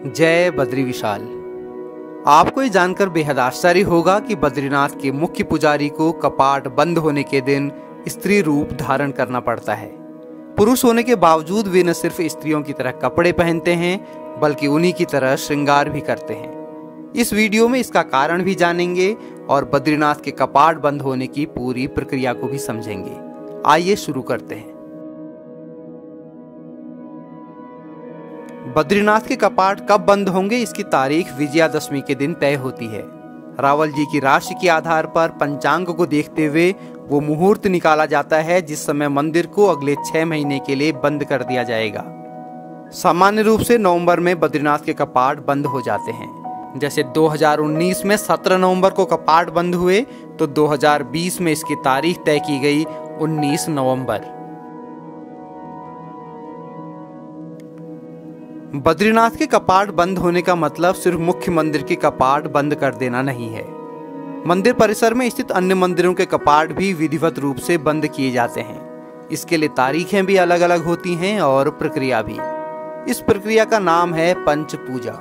जय बद्री विशाल। आपको ये जानकर बेहद आश्चर्य होगा कि बद्रीनाथ के मुख्य पुजारी को कपाट बंद होने के दिन स्त्री रूप धारण करना पड़ता है। पुरुष होने के बावजूद वे न सिर्फ स्त्रियों की तरह कपड़े पहनते हैं बल्कि उन्हीं की तरह श्रृंगार भी करते हैं। इस वीडियो में इसका कारण भी जानेंगे और बद्रीनाथ के कपाट बंद होने की पूरी प्रक्रिया को भी समझेंगे। आइए शुरू करते हैं। बद्रीनाथ के कपाट कब बंद होंगे, इसकी तारीख विजयादशमी के दिन तय होती है। रावल जी की राशि के आधार पर पंचांग को देखते हुए वो मुहूर्त निकाला जाता है जिस समय मंदिर को अगले 6 महीने के लिए बंद कर दिया जाएगा। सामान्य रूप से नवंबर में बद्रीनाथ के कपाट बंद हो जाते हैं। जैसे 2019 में 17 नवंबर को कपाट बंद हुए तो 2020 में इसकी तारीख तय की गई 19 नवंबर। बद्रीनाथ के कपाट बंद होने का मतलब सिर्फ मुख्य मंदिर के कपाट बंद कर देना नहीं है। मंदिर परिसर में स्थित अन्य मंदिरों के कपाट भी विधिवत रूप से बंद किए जाते हैं। इसके लिए तारीखें भी अलग अलग होती हैं और प्रक्रिया भी। इस प्रक्रिया का नाम है पंच पूजा।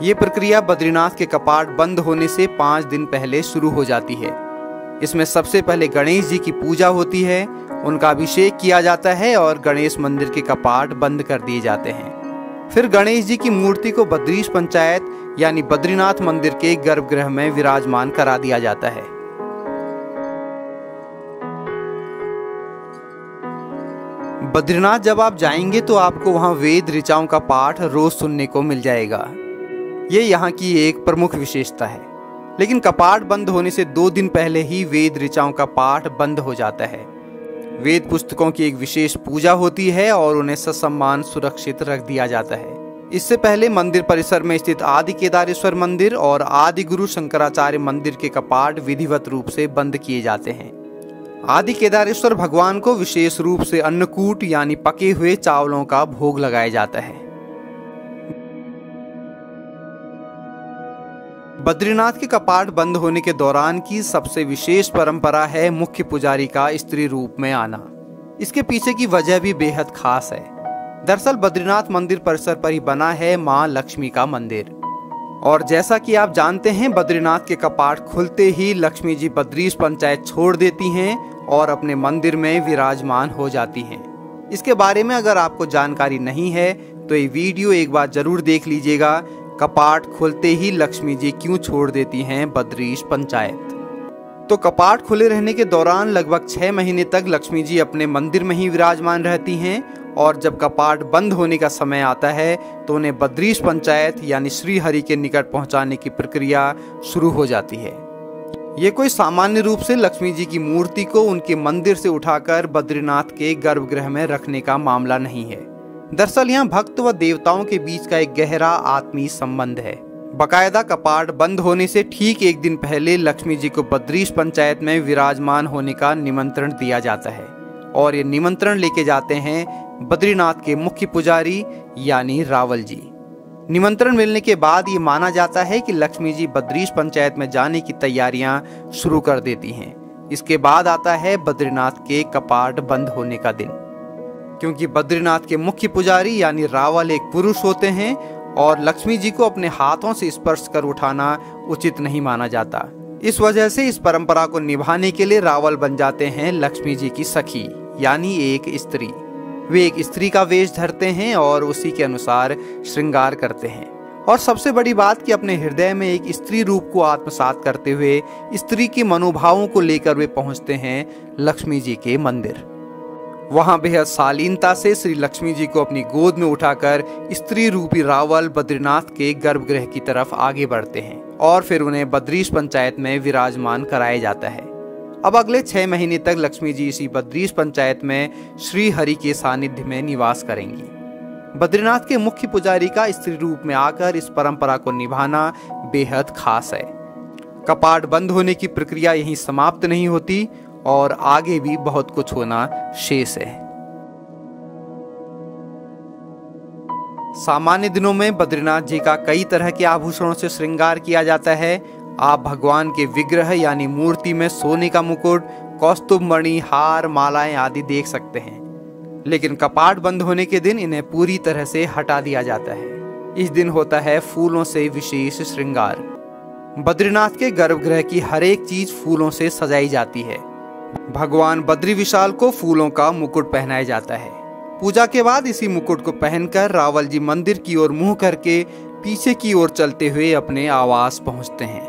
ये प्रक्रिया बद्रीनाथ के कपाट बंद होने से 5 दिन पहले शुरू हो जाती है। इसमें सबसे पहले गणेश जी की पूजा होती है, उनका अभिषेक किया जाता है और गणेश मंदिर के कपाट बंद कर दिए जाते हैं। फिर गणेश जी की मूर्ति को बद्रीश पंचायत यानी बद्रीनाथ मंदिर के गर्भगृह में विराजमान करा दिया जाता है। बद्रीनाथ जब आप जाएंगे तो आपको वहां वेद ऋचाओं का पाठ रोज सुनने को मिल जाएगा। ये यहाँ की एक प्रमुख विशेषता है। लेकिन कपाट बंद होने से 2 दिन पहले ही वेद ऋचाओं का पाठ बंद हो जाता है। वेद पुस्तकों की एक विशेष पूजा होती है और उन्हें ससम्मान सुरक्षित रख दिया जाता है। इससे पहले मंदिर परिसर में स्थित आदि केदारेश्वर मंदिर और आदि गुरु शंकराचार्य मंदिर के कपाट विधिवत रूप से बंद किए जाते हैं। आदि केदारेश्वर भगवान को विशेष रूप से अन्नकूट यानी पके हुए चावलों का भोग लगाया जाता है। बद्रीनाथ के कपाट बंद होने के दौरान की सबसे विशेष परंपरा है मुख्य पुजारी का स्त्री रूप में आना। इसके पीछे की वजह भी बेहद खास है। दरअसल बद्रीनाथ मंदिर परिसर पर ही बना है मां लक्ष्मी का मंदिर। और जैसा कि आप जानते हैं, बद्रीनाथ के कपाट खुलते ही लक्ष्मी जी बद्रीश पंचायत छोड़ देती हैं और अपने मंदिर में विराजमान हो जाती हैं। इसके बारे में अगर आपको जानकारी नहीं है तो ये वीडियो एक बार जरूर देख लीजिएगा। कपाट खुलते ही लक्ष्मी जी क्यों छोड़ देती हैं बद्रीश पंचायत। तो कपाट खुले रहने के दौरान लगभग 6 महीने तक लक्ष्मी जी अपने मंदिर में ही विराजमान रहती हैं और जब कपाट बंद होने का समय आता है तो उन्हें बद्रीश पंचायत यानी श्री हरि के निकट पहुंचाने की प्रक्रिया शुरू हो जाती है। ये कोई सामान्य रूप से लक्ष्मी जी की मूर्ति को उनके मंदिर से उठाकर बद्रीनाथ के गर्भगृह में रखने का मामला नहीं है। दरअसल यहाँ भक्त व देवताओं के बीच का एक गहरा आत्मीय संबंध है। बकायदा कपाट बंद होने से ठीक 1 दिन पहले लक्ष्मी जी को बद्रीश पंचायत में विराजमान होने का निमंत्रण दिया जाता है और ये निमंत्रण लेके जाते हैं बद्रीनाथ के मुख्य पुजारी यानी रावल जी। निमंत्रण मिलने के बाद ये माना जाता है कि लक्ष्मी जी बद्रीश पंचायत में जाने की तैयारियां शुरू कर देती हैं। इसके बाद आता है बद्रीनाथ के कपाट बंद होने का दिन। क्योंकि बद्रीनाथ के मुख्य पुजारी यानी रावल एक पुरुष होते हैं और लक्ष्मी जी को अपने हाथों से स्पर्श कर उठाना उचित नहीं माना जाता। इस वजह से इस परंपरा को निभाने के लिए रावल बन जाते हैं लक्ष्मी जी की सखी यानी एक स्त्री। वे एक स्त्री का वेश धरते हैं और उसी के अनुसार श्रृंगार करते हैं। और सबसे बड़ी बात कि अपने हृदय में एक स्त्री रूप को आत्मसात करते हुए स्त्री के मनोभावों को लेकर वे पहुंचते हैं लक्ष्मी जी के मंदिर। वहां बेहद शालीनता से श्री लक्ष्मी जी को अपनी गोद में उठाकर स्त्री रूपी रावल बद्रीनाथ के गर्भगृह की तरफ आगे बढ़ते हैं और फिर उन्हें बद्रीश पंचायत में विराजमान कराया जाता है। अब अगले 6 महीने तक लक्ष्मी जी इसी बद्रीश पंचायत में श्री हरि के सानिध्य में निवास करेंगी। बद्रीनाथ के मुख्य पुजारी का स्त्री रूप में आकर इस परंपरा को निभाना बेहद खास है। कपाट बंद होने की प्रक्रिया यहीं समाप्त नहीं होती और आगे भी बहुत कुछ होना शेष है। सामान्य दिनों में बद्रीनाथ जी का कई तरह के आभूषणों से श्रृंगार किया जाता है। आप भगवान के विग्रह यानी मूर्ति में सोने का मुकुट, कौस्तुभ मणि, हार, मालाएं आदि देख सकते हैं। लेकिन कपाट बंद होने के दिन इन्हें पूरी तरह से हटा दिया जाता है। इस दिन होता है फूलों से विशेष श्रृंगार। बद्रीनाथ के गर्भगृह की हर एक चीज फूलों से सजाई जाती है। भगवान बद्री विशाल को फूलों का मुकुट पहनाया जाता है। पूजा के बाद इसी मुकुट को पहनकर रावल जी मंदिर की ओर मुंह करके पीछे की ओर चलते हुए अपने आवास पहुंचते हैं।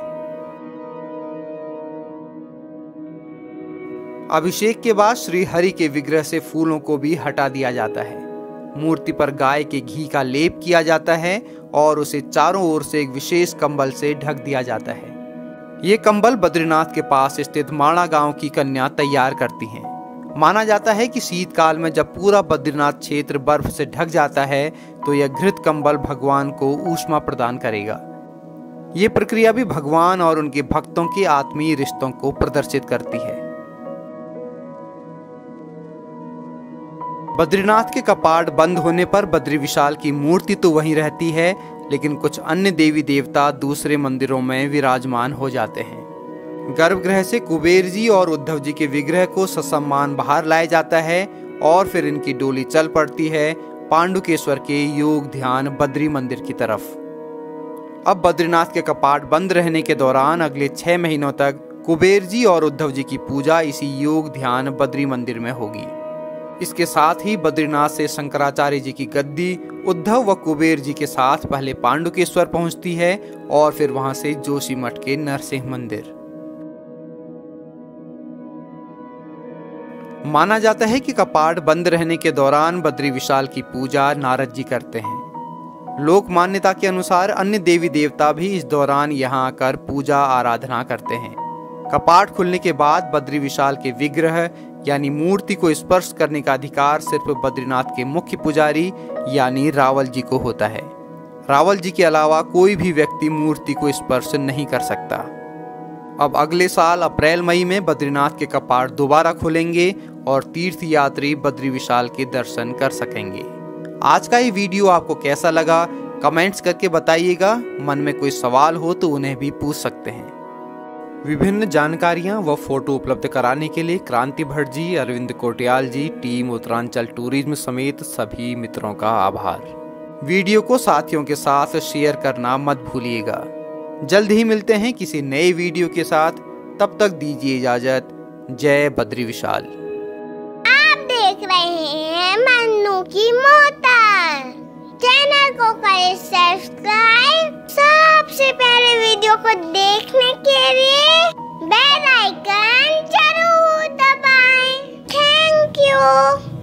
अभिषेक के बाद श्री हरि के विग्रह से फूलों को भी हटा दिया जाता है। मूर्ति पर गाय के घी का लेप किया जाता है और उसे चारों ओर से एक विशेष कंबल से ढक दिया जाता है। ये कंबल बद्रीनाथ के पास स्थित माणा गांव की कन्या तैयार करती हैं। माना जाता है कि शीतकाल में जब पूरा बद्रीनाथ क्षेत्र बर्फ से ढक जाता है तो यह घृत कंबल भगवान को ऊष्मा प्रदान करेगा। ये प्रक्रिया भी भगवान और उनके भक्तों के आत्मीय रिश्तों को प्रदर्शित करती है। बद्रीनाथ के कपाट बंद होने पर बद्री विशाल की मूर्ति तो वहीं रहती है, लेकिन कुछ अन्य देवी देवता दूसरे मंदिरों में विराजमान हो जाते हैं। गर्भगृह से कुबेर जी और उद्धव जी के विग्रह को ससम्मान बाहर लाया जाता है और फिर इनकी डोली चल पड़ती है पांडुकेश्वर के योग ध्यान बद्री मंदिर की तरफ। अब बद्रीनाथ के कपाट बंद रहने के दौरान अगले 6 महीनों तक कुबेर जी और उद्धव जी की पूजा इसी योग ध्यान बद्री मंदिर में होगी। इसके साथ ही बद्रीनाथ से शंकराचार्य जी की गद्दी उद्धव व कुबेर जी के साथ पहले पांडुकेश्वर पहुंचती है और फिर वहां से जोशीमठ के नरसिंह मंदिर। माना जाता है कि कपाट बंद रहने के दौरान बद्री विशाल की पूजा नारद जी करते हैं। लोक मान्यता के अनुसार अन्य देवी देवता भी इस दौरान यहाँ आकर पूजा आराधना करते हैं। कपाट खुलने के बाद बद्री विशाल के विग्रह यानी मूर्ति को स्पर्श करने का अधिकार सिर्फ बद्रीनाथ के मुख्य पुजारी यानी रावल जी को होता है। रावल जी के अलावा कोई भी व्यक्ति मूर्ति को स्पर्श नहीं कर सकता। अब अगले साल अप्रैल मई में बद्रीनाथ के कपाट दोबारा खुलेंगे और तीर्थ यात्री बद्री विशाल के दर्शन कर सकेंगे। आज का ये वीडियो आपको कैसा लगा कमेंट्स करके बताइएगा। मन में कोई सवाल हो तो उन्हें भी पूछ सकते हैं। विभिन्न जानकारियां व फोटो उपलब्ध कराने के लिए क्रांति भट्ट जी, अरविंद कोटियाल जी, टीम उत्तरांचल टूरिज्म समेत सभी मित्रों का आभार। वीडियो को साथियों के साथ शेयर करना मत भूलिएगा। जल्द ही मिलते हैं किसी नए वीडियो के साथ, तब तक दीजिए इजाजत। जय बद्री विशाल। आप देख रहे हैं मन्नू की मोटर। चैनल को करें सब्सक्राइब। सबसे पहले वीडियो को देखने के लिए बेल आइकन जरूर दबाएं। Thank you.